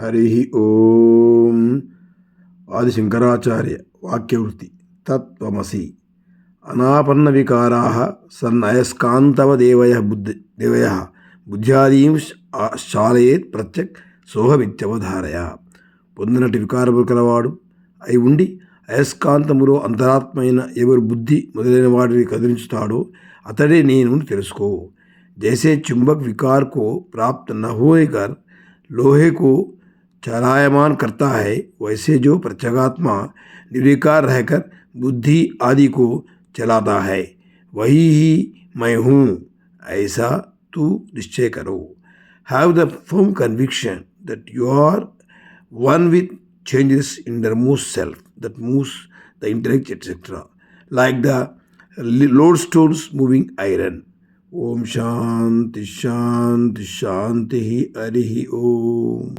హరి ఓం. ఆది శంకరాచార్య వాక్యవృత్తి. తత్వమసి అనాపన్న వికారా సన్నయస్కాంతవ దేవయ బుద్ధ్యాదీం శాలయేత్ ప్రత్యక్ సోహమిత్యవధారయ. పొందినటి వికారములు కలవాడు అయి ఉండి అయస్కాంతములో అంతరాత్మైన ఎవరు బుద్ధి మొదలైన వాటిని కదిలించుతాడో అతడే నేను తెలుసుకో. जैसे चुंबक विकार को प्राप्त न होकर लोहे को चलायमान करता है, वैसे जो प्रत्यगात्मा निर्विकार रहकर बुद्धि आदि को चलाता है वही ही मैं हूँ, ऐसा तू निश्चय करो. Have the firm conviction that you are one with changes in the most self that moves the intellect, etc., like the lodestones moving iron. Om Shanti Shanti Shanti. Hari Om.